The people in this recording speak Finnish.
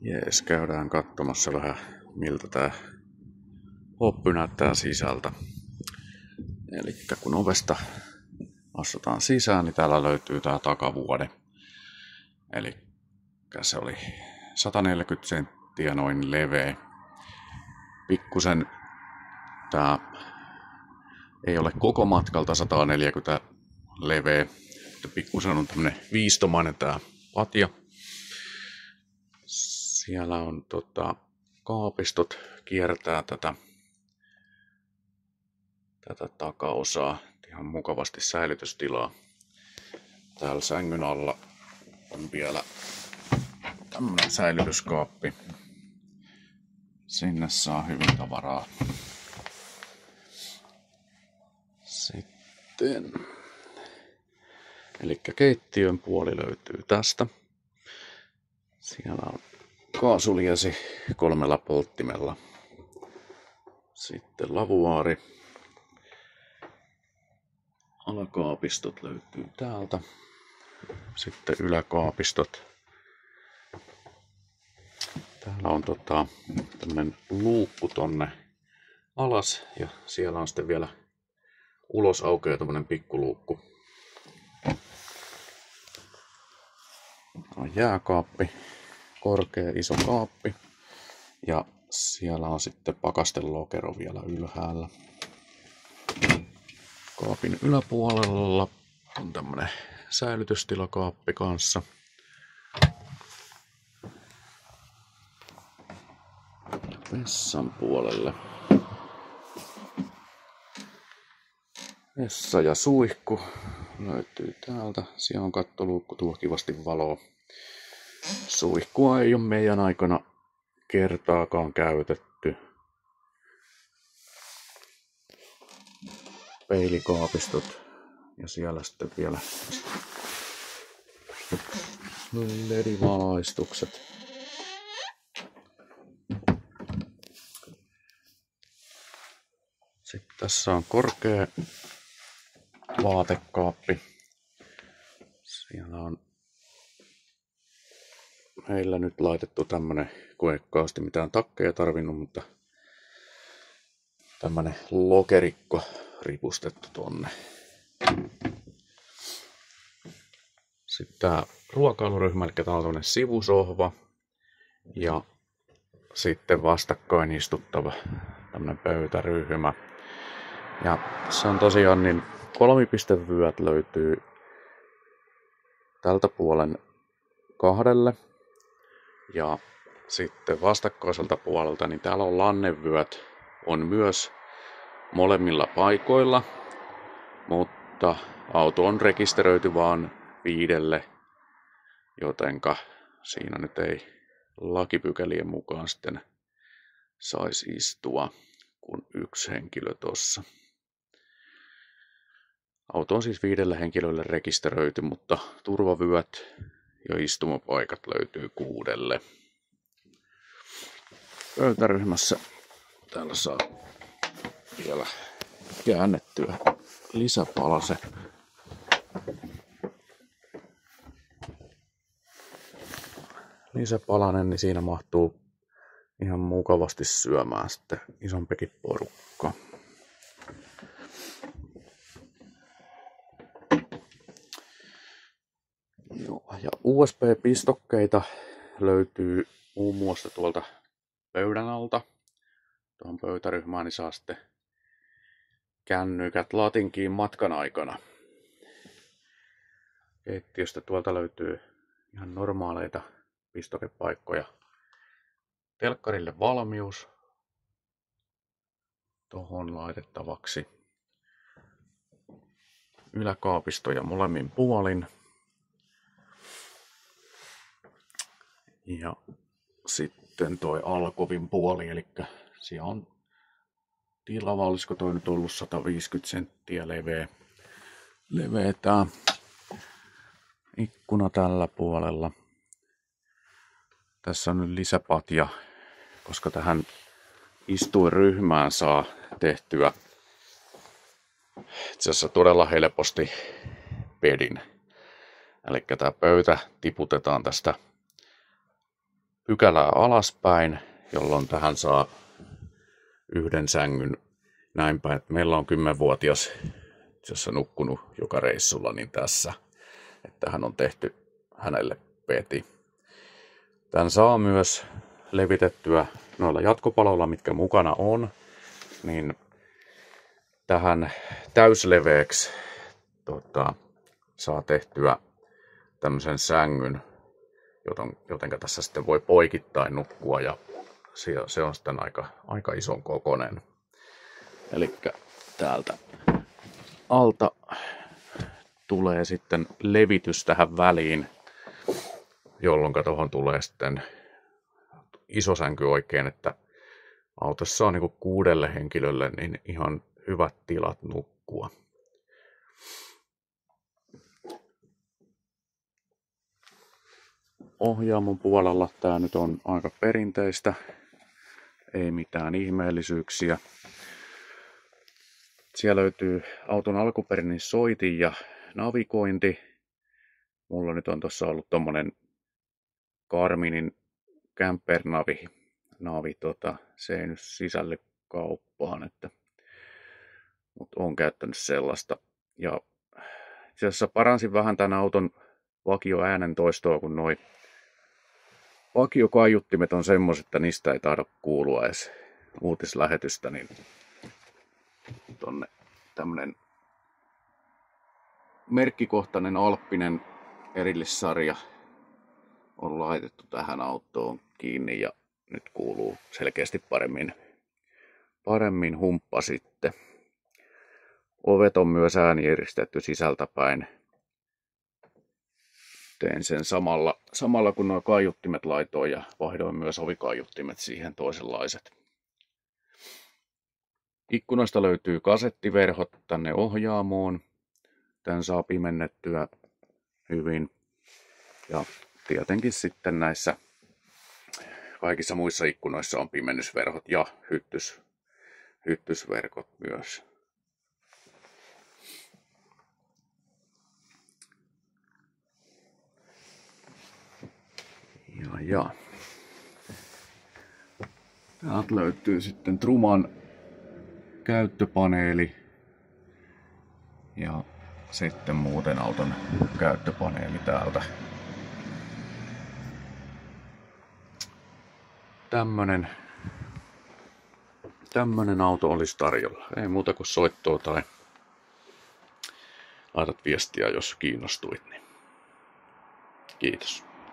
Jees, käydään katsomassa vähän miltä tää hoppy näyttää sisältä. Eli kun ovesta astutaan sisään, niin täällä löytyy tää takavuode. Eli se oli 140 senttiä noin leveä. Pikkusen tää ei ole koko matkalta 140 leveä. Pikkusen on tämmönen viistomainen tää patja. Siellä on kaapistot kiertää tätä takaosaa. Ihan mukavasti säilytystilaa. Täällä sängyn alla on vielä tämmönen säilytyskaappi. Sinne saa hyvin tavaraa. Sitten eli keittiön puoli löytyy tästä. Siellä on kaasuliesi 3 polttimella. Sitten lavuaari. Alakaapistot löytyy täältä. Sitten yläkaapistot. Täällä on tämmönen luukku tonne alas ja siellä on sitten vielä ulos aukeaa tämmönen pikkuluukku. On jääkaappi, korkea iso kaappi ja siellä on sitten pakastelokero vielä ylhäällä. Kaapin yläpuolella on tämmönen säilytystilakaappi kanssa. Vessan puolelle. Vessa ja suihku löytyy täältä. Siellä on kattoluukku, tuo kivasti valoa. Suihkua ei ole meidän aikana kertaakaan käytetty. Peilikaapistot ja siellä sitten vielä LED-valaistukset. Sitten tässä on korkea vaatekaappi. Siellä on meillä nyt laitettu tämmönen, kun ei kauheasti mitään takkeja tarvinnut, mutta tämmönen lokerikko ripustettu tonne. Sitten tää ruokailuryhmä, eli tää on tämmönen sivusohva ja sitten vastakkain istuttava tämmönen pöytäryhmä. Ja se on tosiaan niin kolmipistevyöt löytyy tältä puolen 2 ja sitten vastakkaiselta puolelta niin täällä on lannevyöt on myös molemmilla paikoilla, mutta auto on rekisteröity vaan 5, jotenka siinä nyt ei lakipykälien mukaan sitten saisi istua kuin 1 henkilö tossa. Auto on siis 5 henkilölle rekisteröity, mutta turvavyöt ja istumapaikat löytyy 6. Pöytäryhmässä täällä saa vielä käännettyä lisäpalase. Lisäpalanen, niin siinä mahtuu ihan mukavasti syömään sitten isompikin porukka. Ja USB-pistokkeita löytyy muun muassa tuolta pöydän alta. Tuohon pöytäryhmään niin saa sitten kännykät latinkiin matkan aikana. Keittiöstä tuolta löytyy ihan normaaleita pistokepaikkoja. Telkkarille valmius tuohon laitettavaksi. Yläkaapistoja molemmin puolin. Ja sitten toi alkovin puoli, eli siellä on tilava, olisiko toi nyt ollut 150 senttiä leveä tää ikkuna tällä puolella. Tässä on nyt lisäpatja, koska tähän istuinryhmään saa tehtyä itse asiassa todella helposti pedin. Eli tämä pöytä tiputetaan tästä pykälää alaspäin, jolloin tähän saa yhden sängyn näin päin. Meillä on 10-vuotias, jossa nukkunut joka reissulla, niin tässä, että hän on tehty hänelle peti. Tän saa myös levitettyä noilla jatkopaloilla, mitkä mukana on, niin tähän täysleveäksi saa tehtyä tämmöisen sängyn, jotenka tässä sitten voi poikittain nukkua, ja se on sitten aika ison kokoinen. Eli täältä alta tulee sitten levitys tähän väliin, jolloin tuohon tulee sitten iso sänky oikein, että autossa on niin 6 henkilölle niin ihan hyvät tilat nukkua. Ohjaamon puolella tämä nyt on aika perinteistä, ei mitään ihmeellisyyksiä. Siellä löytyy auton alkuperäinen soitin ja navigointi. Mulla nyt on tuossa ollut tommonen Garminin camper-navi. Se ei nyt sisälly kauppaan, mutta olen käyttänyt sellaista. Ja itse asiassa paransin vähän tämän auton vakioäänentoistoa, kun noi vakiokaiuttimet on semmoiset, että niistä ei taida kuulua edes uutislähetystä, niin tonne tämmönen merkkikohtainen Alppinen erillissarja on laitettu tähän autoon kiinni ja nyt kuuluu selkeästi paremmin humppa sitten. Ovet on myös äänieristetty sisältäpäin. Tein sen samalla kun nuo kaiuttimet laitoin ja vaihdoin myös ovikaiuttimet siihen toisenlaiset. Ikkunoista löytyy kasettiverhot tänne ohjaamoon. Tän saa pimennettyä hyvin. Ja tietenkin sitten näissä kaikissa muissa ikkunoissa on pimennysverhot ja hyttysverkot myös. Ja. Täältä löytyy sitten Truman käyttöpaneeli ja sitten muuten auton käyttöpaneeli täältä. Tämmönen auto olisi tarjolla. Ei muuta kuin soittoa tai laitat viestiä, jos kiinnostuit. Niin. Kiitos.